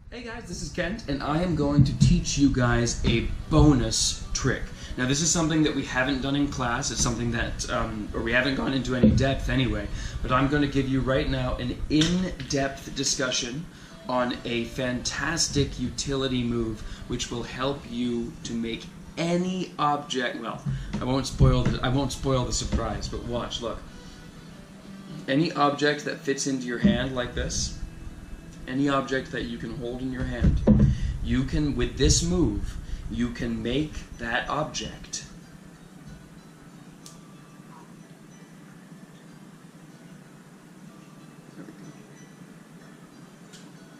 Hey guys, this is Kent, and I am going to teach you guys a bonus trick. Now this is something that we haven't done in class, it's something that, or we haven't gone into any depth anyway, but I'm going to give you right now an in-depth discussion on a fantastic utility move which will help you to make any object, well, I won't spoil the surprise, but watch, look. Any object that fits into your hand like this, any object that you can hold in your hand, you can, with this move, you can make that object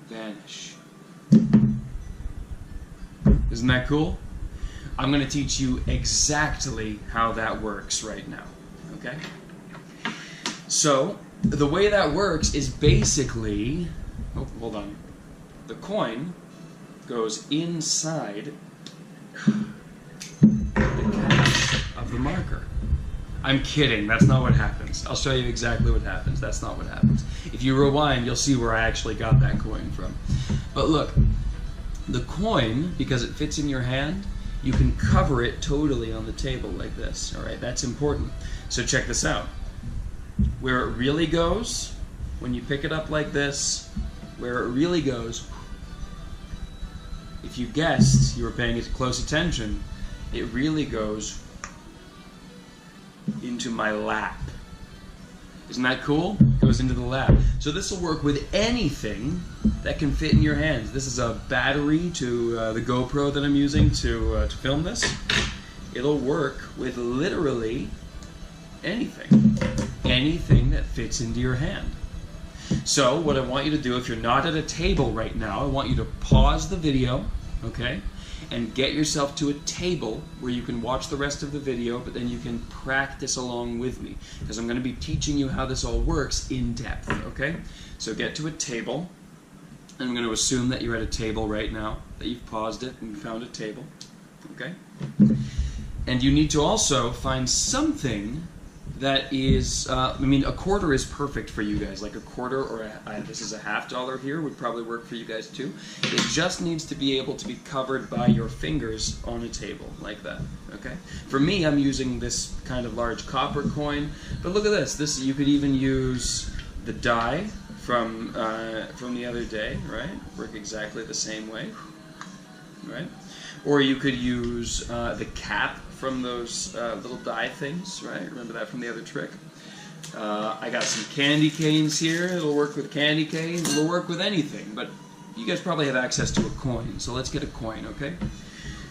vanish. Isn't that cool? I'm going to teach you exactly how that works right now, okay? So, the way that works is basically, oh, hold on. The coin goes inside the cap of the marker. I'm kidding, that's not what happens. I'll show you exactly what happens. That's not what happens. If you rewind, you'll see where I actually got that coin from. But look, the coin, because it fits in your hand, you can cover it totally on the table like this. Alright, that's important. So check this out. Where it really goes, when you pick it up like this, where it really goes, if you guessed, you were paying it close attention, it really goes into my lap. Isn't that cool? It goes into the lap. So this will work with anything that can fit in your hands. This is a battery to the GoPro that I'm using to film this. It'll work with literally anything. Anything that fits into your hand. So what I want you to do, if you're not at a table right now, I want you to pause the video, okay, and get yourself to a table where you can watch the rest of the video, but then you can practice along with me, because I'm going to be teaching you how this all works in depth, okay? So get to a table, and I'm going to assume that you're at a table right now, that you've paused it and found a table, okay? And you need to also find something that is, I mean, a quarter is perfect for you guys. Like a quarter, or this is a $50 here, would probably work for you guys too. It just needs to be able to be covered by your fingers on a table, like that, okay? For me, I'm using this kind of large copper coin, but look at this. This, you could even use the die from the other day, right? Work exactly the same way, right? Or you could use the cap from those little die things, right? Remember that from the other trick? I got some candy canes here. It'll work with candy canes. It'll work with anything, but you guys probably have access to a coin, so let's get a coin, okay?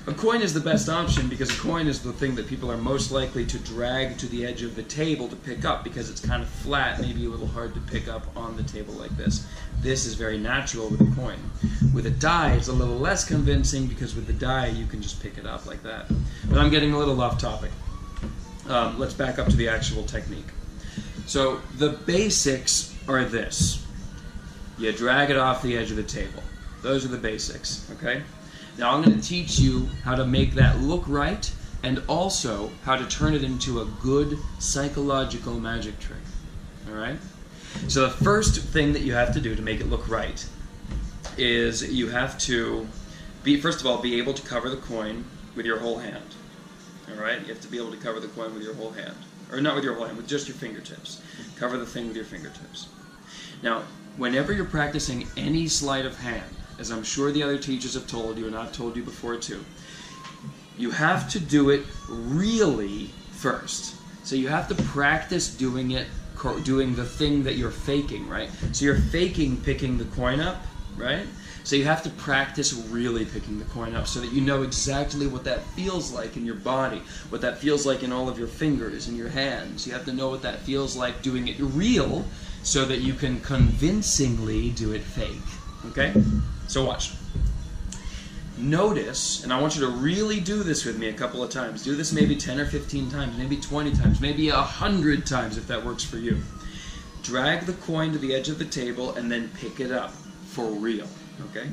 A coin is the best option because a coin is the thing that people are most likely to drag to the edge of the table to pick up because it's kind of flat, maybe a little hard to pick up on the table like this. This is very natural with a coin. With a die, it's a little less convincing because with the die, you can just pick it up like that. But I'm getting a little off topic. Let's back up to the actual technique. So the basics are this. You drag it off the edge of the table. Those are the basics, okay? Now I'm going to teach you how to make that look right and also how to turn it into a good psychological magic trick. Alright? So the first thing that you have to do to make it look right is you have to, first of all, be able to cover the coin with your whole hand. Alright? You have to be able to cover the coin with your whole hand. Or not with your whole hand, with just your fingertips. Cover the thing with your fingertips. Now, whenever you're practicing any sleight of hand, as I'm sure the other teachers have told you, and I've told you before too, you have to do it really first. So you have to practice doing it, doing the thing that you're faking, right? So you're faking picking the coin up, right? So you have to practice really picking the coin up so that you know exactly what that feels like in your body, what that feels like in all of your fingers and your hands. You have to know what that feels like doing it real so that you can convincingly do it fake, okay? So watch. Notice, and I want you to really do this with me a couple of times. Do this maybe 10 or 15 times, maybe 20 times, maybe 100 times if that works for you. Drag the coin to the edge of the table and then pick it up for real, okay?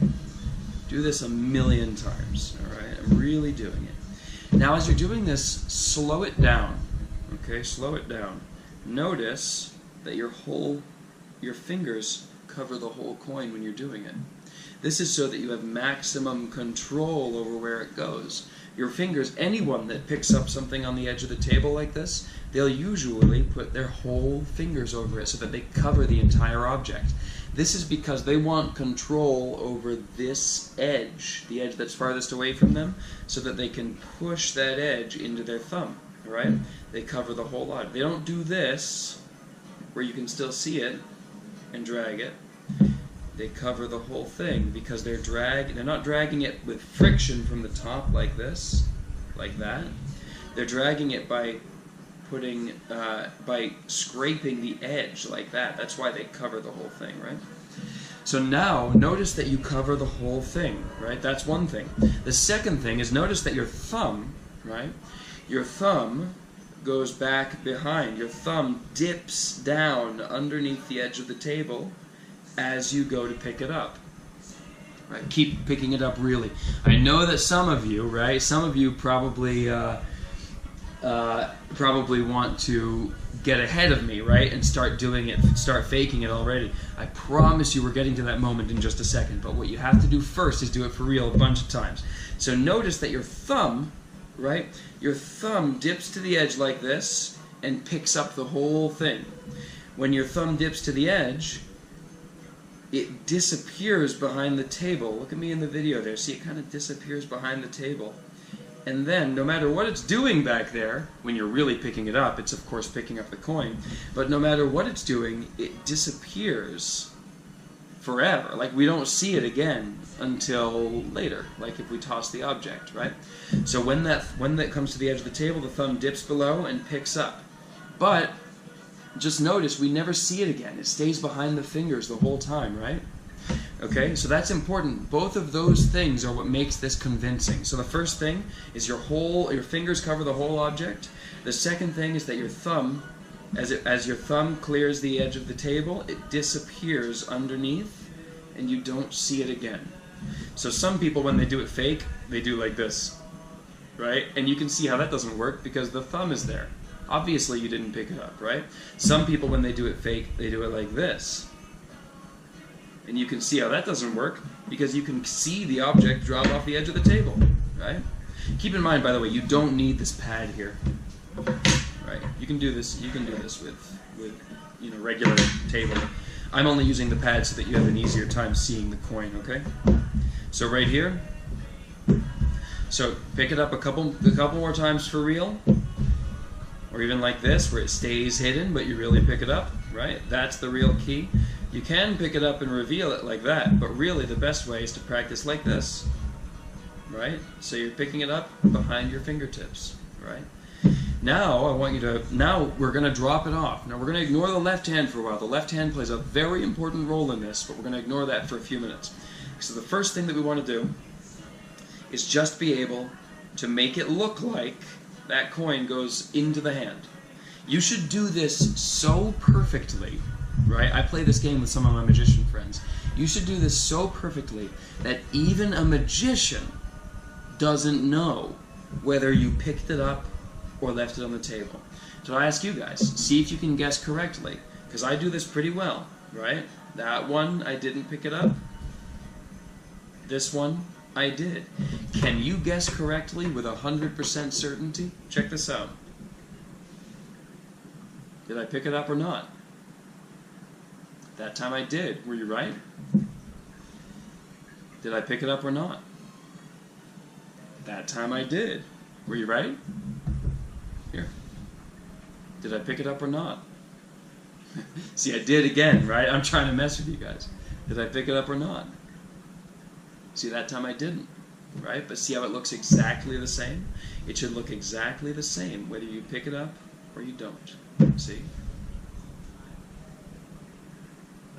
Do this 1,000,000 times, all right? I'm really doing it. Now as you're doing this, slow it down, okay? Slow it down. Notice that your whole your fingers cover the whole coin when you're doing it. This is so that you have maximum control over where it goes. Your fingers, anyone that picks up something on the edge of the table like this, they'll usually put their whole fingers over it so that they cover the entire object. This is because they want control over this edge, the edge that's farthest away from them, so that they can push that edge into their thumb, right? They cover the whole lot. They don't do this, where you can still see it, and drag it. They cover the whole thing because they're not dragging it with friction from the top like this, like that. They're dragging it by scraping the edge like that. That's why they cover the whole thing, right? So now, notice that you cover the whole thing, right? That's one thing. The second thing is notice that your thumb, right? Your thumb goes back behind. Your thumb dips down underneath the edge of the table as you go to pick it up. Right? Keep picking it up really. I know that some of you, right? Some of you probably want to get ahead of me, right? And start doing it, start faking it already. I promise you we're getting to that moment in just a second. But what you have to do first is do it for real a bunch of times. So notice that your thumb, right? Your thumb dips to the edge like this and picks up the whole thing. When your thumb dips to the edge, it disappears behind the table. Look at me in the video there. See, it kind of disappears behind the table. And then, no matter what it's doing back there, when you're really picking it up, it's of course picking up the coin, but no matter what it's doing, it disappears forever. Like, we don't see it again until later, like if we toss the object, right? So when that comes to the edge of the table, the thumb dips below and picks up. But just notice, we never see it again. It stays behind the fingers the whole time, right? Okay, so that's important. Both of those things are what makes this convincing. So the first thing is your fingers cover the whole object. The second thing is that your thumb, as your thumb clears the edge of the table, it disappears underneath, and you don't see it again. So some people, when they do it fake, they do like this, right? And you can see how that doesn't work because the thumb is there. Obviously you didn't pick it up, right? Some people, when they do it fake, they do it like this. And you can see how that doesn't work because you can see the object drop off the edge of the table, right? Keep in mind, by the way, you don't need this pad here, right? You can do this. You can do this with regular table. I'm only using the pad so that you have an easier time seeing the coin. Okay? So right here. So pick it up a couple more times for real, or even like this, where it stays hidden, but you really pick it up, right? That's the real key. You can pick it up and reveal it like that, but really the best way is to practice like this, right? So you're picking it up behind your fingertips, right? Now we're going to drop it off. Now we're going to ignore the left hand for a while. The left hand plays a very important role in this, but we're going to ignore that for a few minutes. So the first thing that we want to do is just be able to make it look like that coin goes into the hand. You should do this so perfectly, right? I play this game with some of my magician friends. You should do this so perfectly that even a magician doesn't know whether you picked it up or left it on the table. So I ask you guys, see if you can guess correctly, because I do this pretty well, right? That one, I didn't pick it up. This one, I did. Can you guess correctly with 100% certainty? Check this out. Did I pick it up or not? That time I did. Were you right? Did I pick it up or not? That time I did. Were you right? Here. Did I pick it up or not? See, I did again, right? I'm trying to mess with you guys. Did I pick it up or not? See, that time I didn't, right? But see how it looks exactly the same? It should look exactly the same whether you pick it up or you don't. See?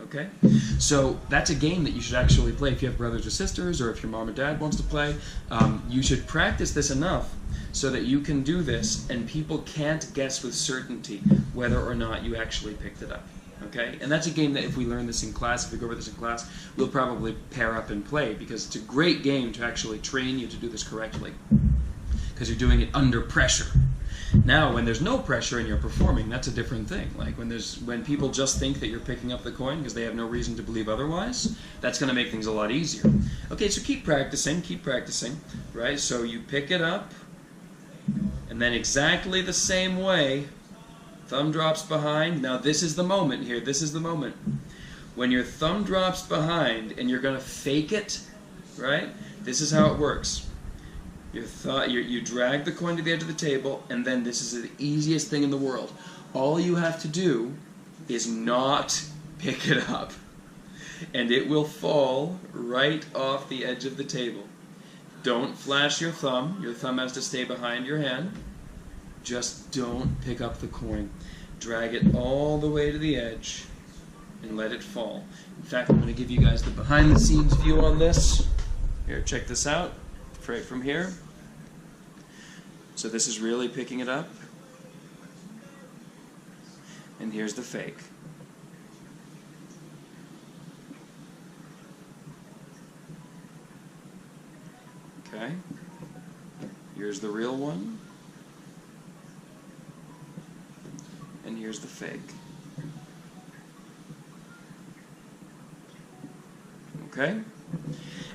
Okay? So that's a game that you should actually play if you have brothers or sisters, or if your mom or dad wants to play. You should practice this enough so that you can do this and people can't guess with certainty whether or not you actually picked it up. Okay? And that's a game that if we learn this in class, if we go over this in class, we'll probably pair up and play, because it's a great game to actually train you to do this correctly, because you're doing it under pressure. Now, when there's no pressure and you're performing, that's a different thing. Like when people just think that you're picking up the coin because they have no reason to believe otherwise, that's going to make things a lot easier. Okay, so keep practicing, right? So you pick it up, and then exactly the same way, thumb drops behind. Now this is the moment here, this is the moment. When your thumb drops behind and you're going to fake it, right? This is how it works. You drag the coin to the edge of the table, and then this is the easiest thing in the world. All you have to do is not pick it up, and it will fall right off the edge of the table. Don't flash your thumb. Your thumb has to stay behind your hand. Just don't pick up the coin. Drag it all the way to the edge and let it fall. In fact, I'm going to give you guys the behind-the-scenes view on this. Here, check this out, right from here. So this is really picking it up. And here's the fake. Okay. Here's the real one. And here's the fake. Okay?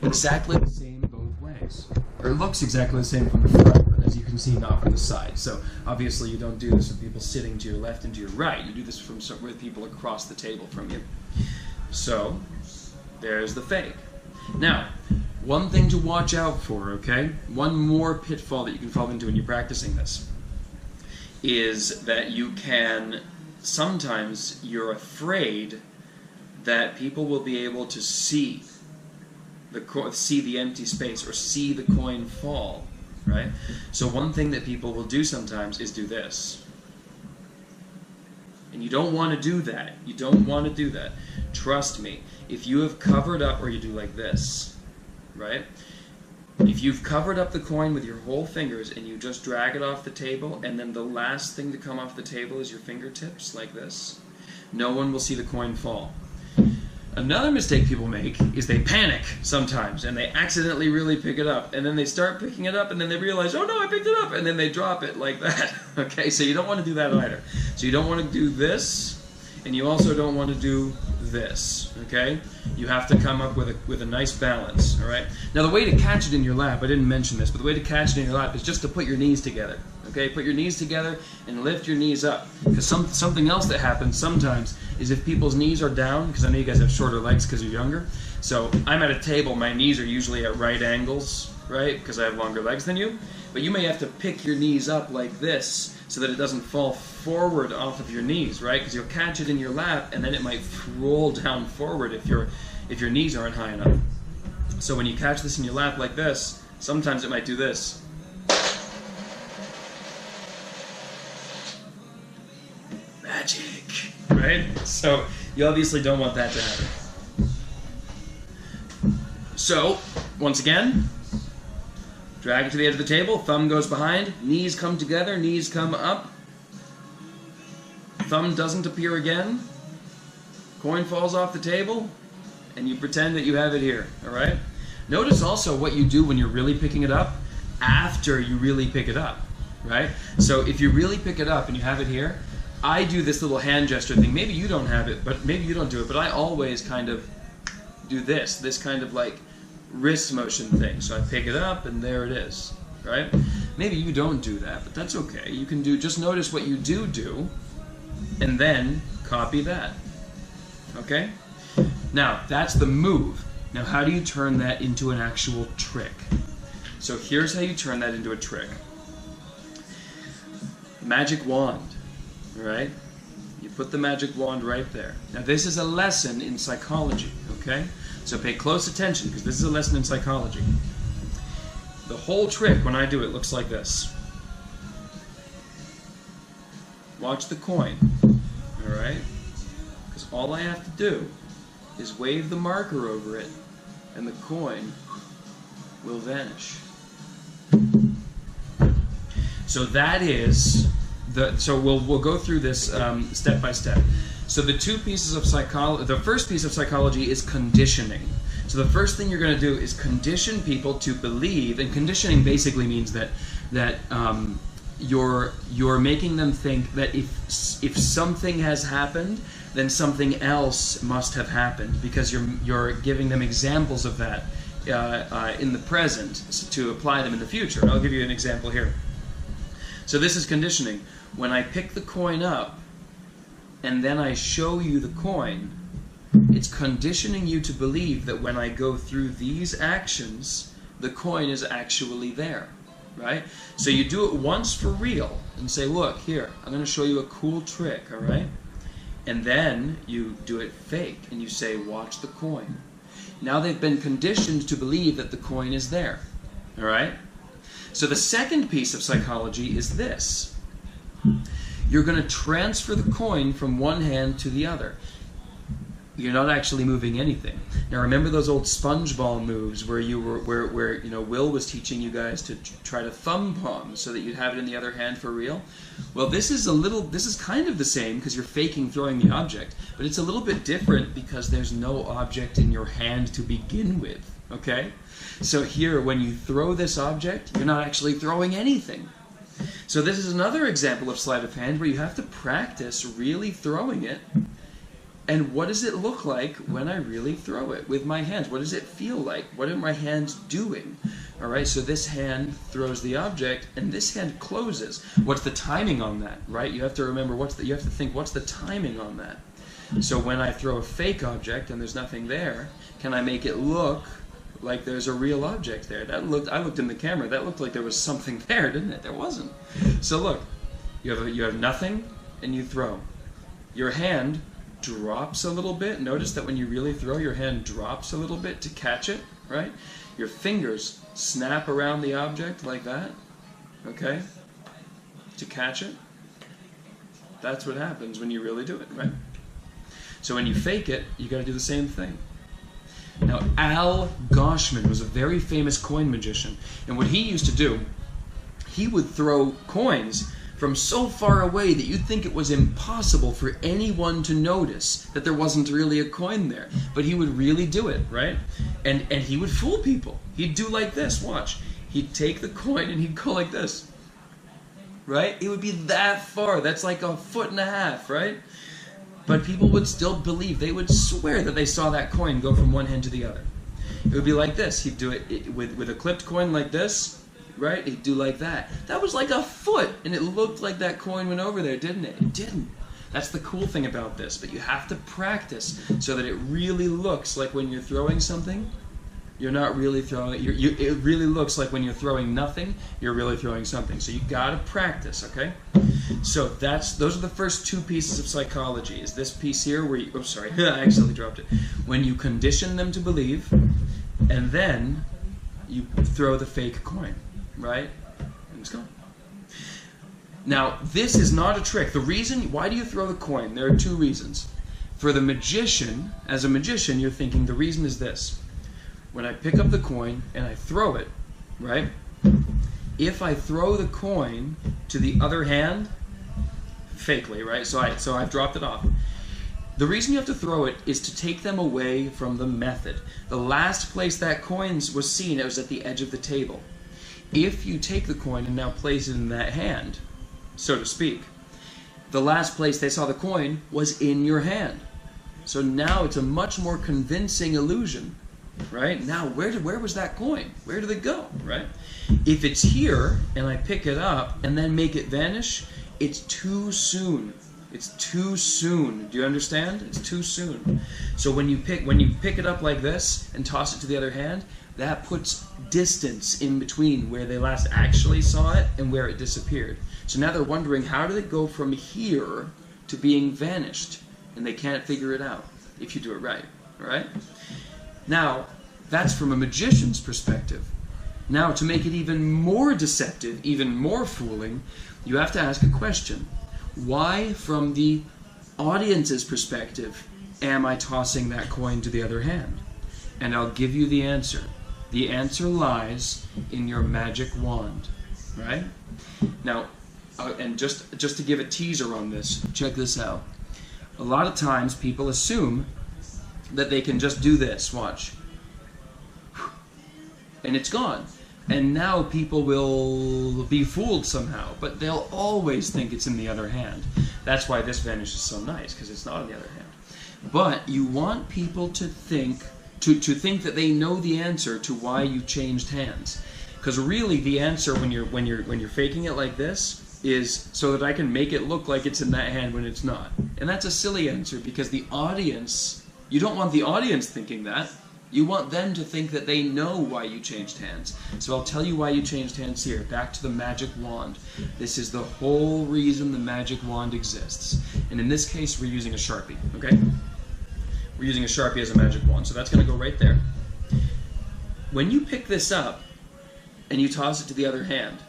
Exactly the same both ways. Or it looks exactly the same from the front, but as you can see, not from the side. So obviously you don't do this with people sitting to your left and to your right. You do this with people across the table from you. So there's the fake. Now, one thing to watch out for, okay? One more pitfall that you can fall into when you're practicing this is that you can, sometimes you're afraid that people will be able to see the empty space or see the coin fall, right? So one thing that people will do sometimes is do this. And you don't want to do that. You don't want to do that. Trust me. If you have covered up, or you do like this, right? If you've covered up the coin with your whole fingers and you just drag it off the table, and then the last thing to come off the table is your fingertips, like this, no one will see the coin fall. Another mistake people make is they panic sometimes, and they accidentally really pick it up, and then they start picking it up, and then they realize, oh no, I picked it up, and then they drop it like that. Okay, so you don't want to do that either. So you don't want to do this, and you also don't want to do this, okay? You have to come up with a nice balance, all right? Now the way to catch it in your lap, I didn't mention this, but the way to catch it in your lap is just to put your knees together, okay? Put your knees together and lift your knees up, because something else that happens sometimes is if people's knees are down, because I know you guys have shorter legs because you're younger, so I'm at a table, my knees are usually at right angles, right, because I have longer legs than you, but you may have to pick your knees up like this so that it doesn't fall forward off of your knees, right? Because you'll catch it in your lap, and then it might roll down forward if your knees aren't high enough. So when you catch this in your lap like this, sometimes it might do this. Magic, right? So you obviously don't want that to happen. So, once again, drag it to the edge of the table, thumb goes behind, knees come together, knees come up, thumb doesn't appear again, coin falls off the table, and you pretend that you have it here, alright? Notice also what you do when you're really picking it up after you really pick it up, right? So if you really pick it up and you have it here, I do this little hand gesture thing. Maybe you don't have it, but maybe you don't do it, but I always kind of do this kind of like wrist motion thing. So I pick it up and there it is, right? Maybe you don't do that, but that's okay. You can just notice what you do and then copy that, okay? Now, that's the move. Now, how do you turn that into an actual trick? So here's how you turn that into a trick. Magic wand, all right? You put the magic wand right there. Now, this is a lesson in psychology, okay? So pay close attention, because this is a lesson in psychology. The whole trick, when I do it, looks like this. Watch the coin, all right? Because all I have to do is wave the marker over it, and the coin will vanish. So that is so we'll go through this step by step. So the two pieces of psychology, the first piece of psychology is conditioning. So the first thing you're going to do is condition people to believe, and conditioning basically means that you're making them think that if something has happened, then something else must have happened, because you're giving them examples of that in the present to apply them in the future. I'll give you an example here. So this is conditioning. When I pick the coin up and then I show you the coin, it's conditioning you to believe that when I go through these actions, the coin is actually there, right? So you do it once for real and say, look, here, I'm going to show you a cool trick, all right? And then you do it fake and you say, watch the coin. Now they've been conditioned to believe that the coin is there, all right? So the second piece of psychology is this. You're going to transfer the coin from one hand to the other. You're not actually moving anything. Now remember those old sponge ball moves where you were, where you know, Will was teaching you guys to try to thumb palm so that you'd have it in the other hand for real? Well, this is kind of the same because you're faking throwing the object, but it's a little bit different because there's no object in your hand to begin with, okay? So here, when you throw this object, you're not actually throwing anything. So this is another example of sleight of hand where you have to practice really throwing it. And what does it look like when I really throw it with my hands? What does it feel like? What are my hands doing? All right, so this hand throws the object, and this hand closes. What's the timing on that, right? You have to remember, you have to think, what's the timing on that? So when I throw a fake object and there's nothing there, can I make it look like there's a real object there? I looked in the camera, that looked like there was something there, didn't it? There wasn't. So look, you have nothing, and you throw. Your hand drops a little bit. Notice that when you really throw, your hand drops a little bit to catch it, right? Your fingers snap around the object like that, okay, to catch it. That's what happens when you really do it, right? So when you fake it, you got to do the same thing. Now, Al Goshman was a very famous coin magician, and what he used to do, he would throw coins from so far away that you'd think it was impossible for anyone to notice that there wasn't really a coin there. But he would really do it, right? And he would fool people. He'd do like this, watch. He'd take the coin and he'd go like this, right? It would be that far. That's like 1.5 feet, right? But people would still believe, they would swear that they saw that coin go from one hand to the other. It would be like this. He'd do it with a clipped coin like this, right? He'd do like that. That was like 1 foot, and it looked like that coin went over there, didn't it? It didn't. That's the cool thing about this, but you have to practice so that it really looks like when you're throwing something, you're not really throwing it. It really looks like when you're throwing nothing, you're really throwing something. So you got to practice, okay? So those are the first two pieces of psychology. Is this piece here where you, oh sorry, I accidentally dropped it. When you condition them to believe, and then you throw the fake coin, right? And it's gone. Now, this is not a trick. The reason, why do you throw the coin? There are two reasons. For the magician, as a magician, you're thinking the reason is this. When I pick up the coin and I throw it, right? If I throw the coin to the other hand, fakely, right? So I've dropped it off. The reason you have to throw it is to take them away from the method. The last place that coin was seen, it was at the edge of the table. If you take the coin and now place it in that hand, so to speak, the last place they saw the coin was in your hand. So now it's a much more convincing illusion, right? Now, where was that coin? Where did it go, right? If it's here and I pick it up and then make it vanish, it's too soon. It's too soon. Do you understand? It's too soon. So when you pick it up like this and toss it to the other hand, that puts distance in between where they last actually saw it and where it disappeared. So now they're wondering, how did it go from here to being vanished? And they can't figure it out if you do it right, all right? Now, that's from a magician's perspective. Now, to make it even more deceptive, even more fooling, you have to ask a question. Why, from the audience's perspective, am I tossing that coin to the other hand? And I'll give you the answer. The answer lies in your magic wand, right? Now, and just to give a teaser on this, check this out. A lot of times people assume that they can just do this, watch. And it's gone. And now people will be fooled somehow, but they'll always think it's in the other hand. That's why this Vanish is so nice, because it's not in the other hand. But you want people to think that they know the answer to why you changed hands. Because really the answer when you're faking it like this is so that I can make it look like it's in that hand when it's not. And that's a silly answer, because the audience, you don't want the audience thinking that. You want them to think that they know why you changed hands. So I'll tell you why you changed hands here. Back to the magic wand. This is the whole reason the magic wand exists. And in this case, we're using a Sharpie, okay? We're using a Sharpie as a magic wand, so that's going to go right there. When you pick this up and you toss it to the other hand,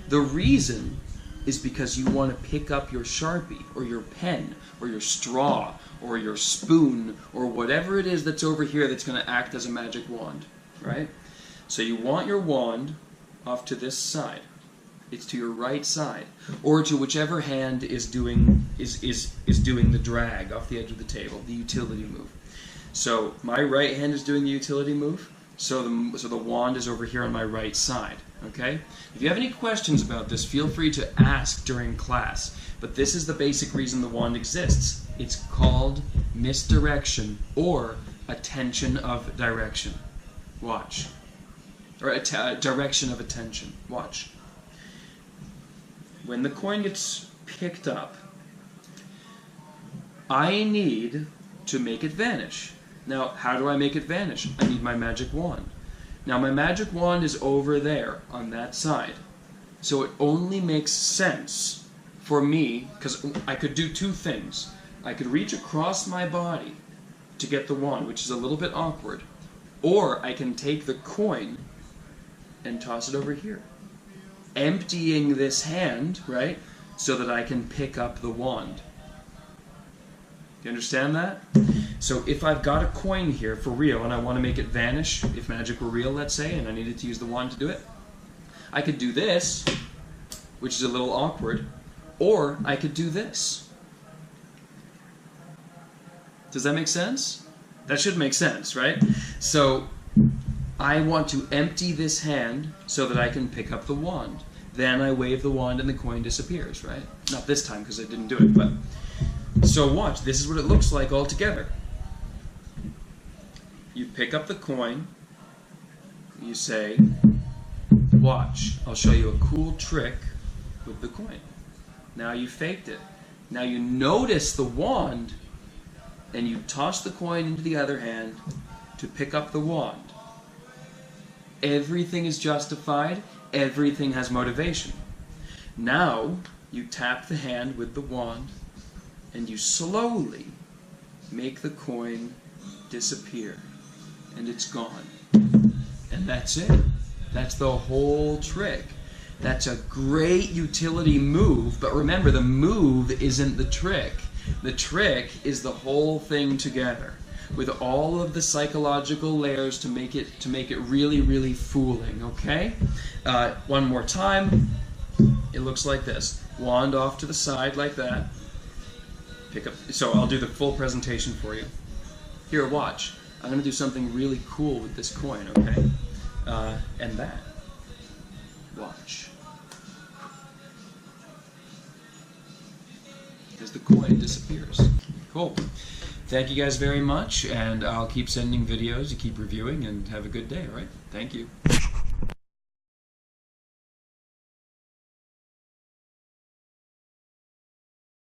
the reason is because you want to pick up your Sharpie or your pen or your straw or your spoon or whatever it is that's over here that's going to act as a magic wand, right? So you want your wand off to this side. It's to your right side, or to whichever hand is doing the drag off the edge of the table, the utility move. So my right hand is doing the utility move, so the wand is over here on my right side, okay? If you have any questions about this, feel free to ask during class, but this is the basic reason the wand exists. It's called misdirection, or attention of direction. Watch. Or direction of attention. Watch. When the coin gets picked up, I need to make it vanish. Now, how do I make it vanish? I need my magic wand. Now, my magic wand is over there on that side. So it only makes sense for me, because I could do two things. I could reach across my body to get the wand, which is a little bit awkward, or I can take the coin and toss it over here, emptying this hand, right, so that I can pick up the wand. You understand that? So if I've got a coin here for real and I want to make it vanish, if magic were real, let's say, and I needed to use the wand to do it, I could do this, which is a little awkward, or I could do this. Does that make sense? That should make sense, right? So I want to empty this hand so that I can pick up the wand. Then I wave the wand and the coin disappears, right? Not this time because I didn't do it, but... So watch, this is what it looks like all together. You pick up the coin, you say, watch, I'll show you a cool trick with the coin. Now you faked it. Now you notice the wand, and you toss the coin into the other hand to pick up the wand. Everything is justified, everything has motivation. Now you tap the hand with the wand, and you slowly make the coin disappear, and it's gone. And that's it. That's the whole trick. That's a great utility move, but remember, the move isn't the trick. The trick is the whole thing together, with all of the psychological layers to make it really, really fooling, okay? One more time. It looks like this. Wand off to the side like that. Pick up. So I'll do the full presentation for you. Here, watch. I'm going to do something really cool with this coin, okay? And that. Watch. As the coin disappears. Cool. Thank you guys very much, and I'll keep sending videos, you keep reviewing, and have a good day, all right? Thank you.